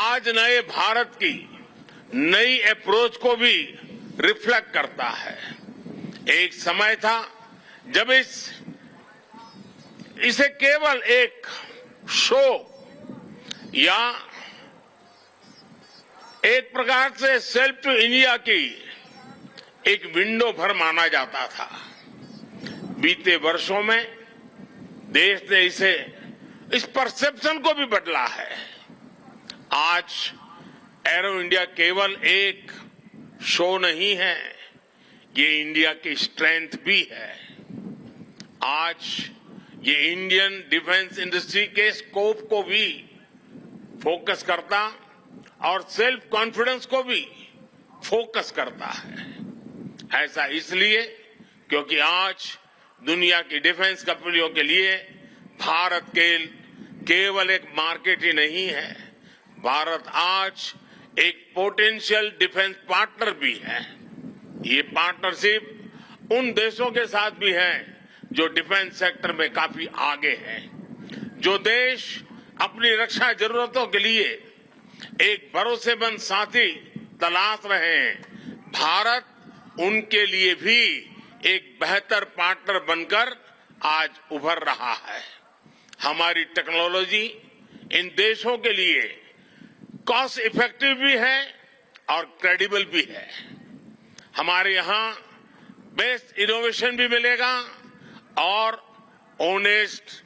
आज नए भारत की नई अप्रोच को भी रिफ्लेक्ट करता है। एक समय था जब इसे केवल एक शो या एक प्रकार से सेल्फ टू इंडिया की एक विंडो भर माना जाता था। बीते वर्षों में देश ने इस परसेप्शन को भी बदला है। आज एरो इंडिया केवल एक शो नहीं है, ये इंडिया की स्ट्रेंथ भी है। आज ये इंडियन डिफेंस इंडस्ट्री के स्कोप को भी फोकस करता और सेल्फ कॉन्फिडेंस को भी फोकस करता है। ऐसा इसलिए क्योंकि आज दुनिया की डिफेंस कंपनियों के लिए भारत केवल एक मार्केट ही नहीं है, भारत आज एक पोटेंशियल डिफेंस पार्टनर भी है। ये पार्टनरशिप उन देशों के साथ भी है जो डिफेंस सेक्टर में काफी आगे हैं, जो देश अपनी रक्षा जरूरतों के लिए एक भरोसेमंद साथी तलाश रहे हैं। भारत उनके लिए भी एक बेहतर पार्टनर बनकर आज उभर रहा है। हमारी टेक्नोलॉजी इन देशों के लिए कॉस्ट इफेक्टिव भी है और क्रेडिबल भी है। हमारे यहां बेस्ट इनोवेशन भी मिलेगा और ऑनेस्ट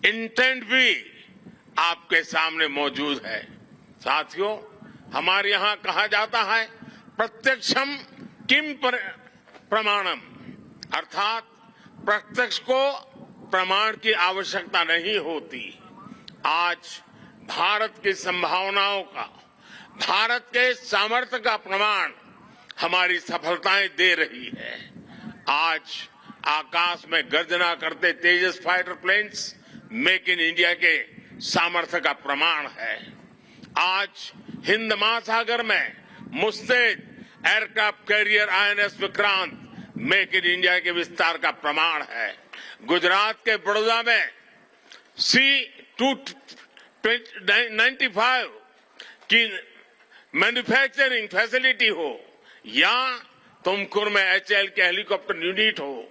इंटेंट भी आपके सामने मौजूद है। साथियों, हमारे यहां कहा जाता है प्रत्यक्षम किम प्रमाणम, अर्थात प्रत्यक्ष को प्रमाण की आवश्यकता नहीं होती। आज भारत की संभावनाओं का, भारत के सामर्थ्य का प्रमाण हमारी सफलताएं दे रही है। आज आकाश में गर्जना करते Tejas fighter planes make in India के सामर्थ्य का प्रमाण है। आज हिंद महासागर में मुस्तैद aircraft carrier INS Vikrant make in India के विस्तार का प्रमाण है। गुजरात के बड़ौदा में C-295 की मैन्युफैक्चरिंग फैसिलिटी हो या तुमकुर में HAL के हेलीकॉप्टर यूनिट हो,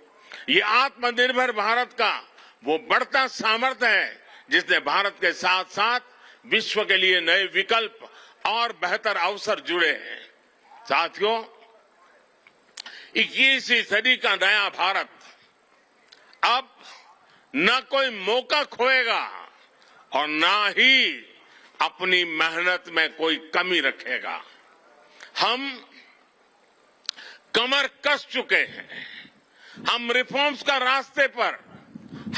ये आत्मनिर्भर भारत का वो बढ़ता सामर्थ्य है जिसने भारत के साथ साथ विश्व के लिए नए विकल्प और बेहतर अवसर जुड़े हैं। साथियों, 21वीं सदी का नया भारत अब न कोई मौका खोएगा और न ही अपनी मेहनत में कोई कमी रखेगा। हम कमर कस चुके हैं। हम रिफॉर्म्स का रास्ते पर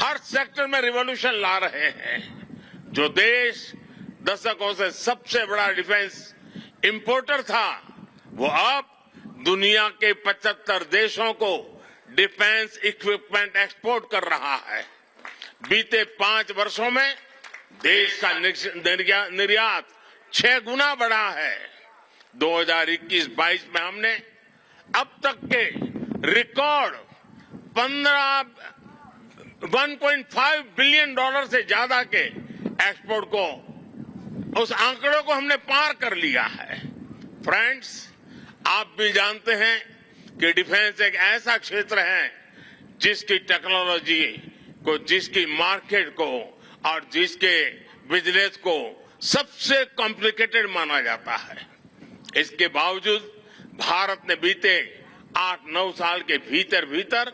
हर सेक्टर में रिवॉल्यूशन ला रहे हैं। जो देश दशकों से सबसे बड़ा डिफेंस इंपोर्टर था, वो अब दुनिया के 75 देशों को डिफेंस इक्विपमेंट एक्सपोर्ट कर रहा है। बीते 5 वर्षों में देश का निर्यात 6 गुना बढ़ा है। 2021-22 में हमने अब तक के रिकॉर्ड 1.5 बिलियन डॉलर से ज्यादा के एक्सपोर्ट को, उस आंकड़ों को हमने पार कर लिया है। फ्रेंड्स, आप भी जानते हैं कि डिफेंस एक ऐसा क्षेत्र है जिसकी टेक्नोलॉजी को, जिसकी मार्केट को और जिसके बिजनेस को सबसे कॉम्प्लिकेटेड माना जाता है। इसके बावजूद भारत ने बीते 8-9 साल के भीतर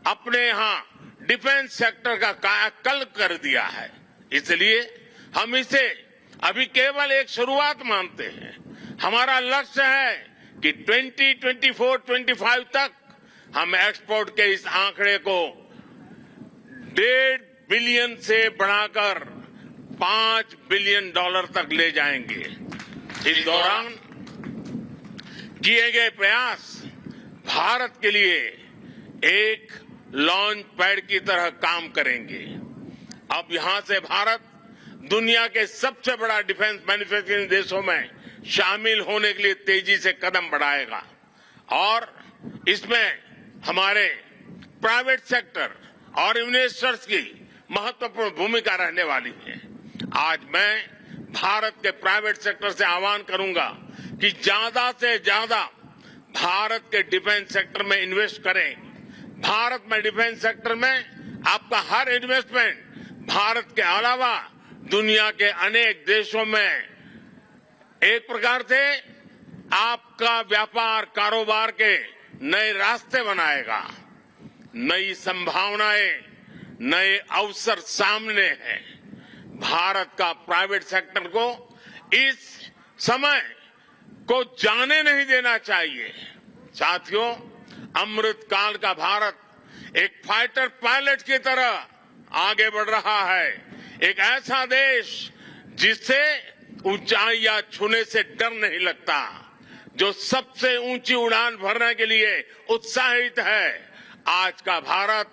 अपने यहां डिफेंस सेक्टर का कायाकल्प कर दिया है। इसलिए हम इसे अभी केवल एक शुरुआत मानते हैं। हमारा लक्ष्य है कि 2024-25 तक हम एक्सपोर्ट के इस आंकड़े को 1.5 बिलियन से बढ़ाकर 5 बिलियन डॉलर तक ले जाएंगे। इस दौरान किए गए प्रयास भारत के लिए एक लॉन्च पैड की तरह काम करेंगे। अब यहां से भारत दुनिया के सबसे बड़ा डिफेंस मैन्युफैक्चरिंग देशों में शामिल होने के लिए तेजी से कदम बढ़ाएगा और इसमें हमारे प्राइवेट सेक्टर और इन्वेस्टर्स की महत्वपूर्ण भूमिका रहने वाली है। आज मैं भारत के प्राइवेट सेक्टर से आह्वान करूंगा कि ज्यादा से ज्यादा भारत के डिफेंस सेक्टर में इन्वेस्ट करें। भारत में डिफेंस सेक्टर में आपका हर इन्वेस्टमेंट भारत के अलावा दुनिया के अनेक देशों में एक प्रकार से आपका व्यापार कारोबार के नए रास्ते बनाएगा। नई संभावनाएं, नए अवसर सामने हैं। भारत का प्राइवेट सेक्टर को इस समय को जाने नहीं देना चाहिए। साथियों, अमृत काल का भारत एक फाइटर पायलट की तरह आगे बढ़ रहा है। एक ऐसा देश जिससे ऊंचाइयां छूने से डर नहीं लगता, जो सबसे ऊंची उड़ान भरने के लिए उत्साहित है। आज का भारत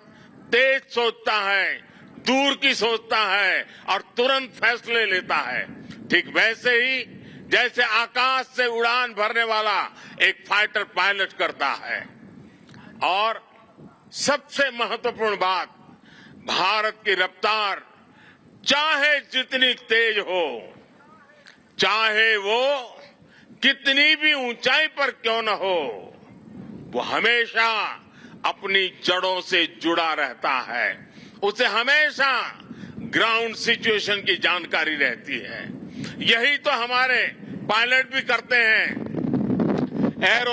तेज सोचता है, दूर की सोचता है और तुरंत फैसले लेता है। ठीक वैसे ही जैसे आकाश से उड़ान भरने वाला एक फाइटर पायलट करता है। और सबसे महत्वपूर्ण बात, भारत की रफ्तार चाहे जितनी तेज हो, चाहे वो कितनी भी ऊंचाई पर क्यों न हो, वो हमेशा अपनी जड़ों से जुड़ा रहता है। उसे हमेशा ग्राउंड सिचुएशन की जानकारी रहती है। यही तो हमारे पायलट भी करते हैं। एरो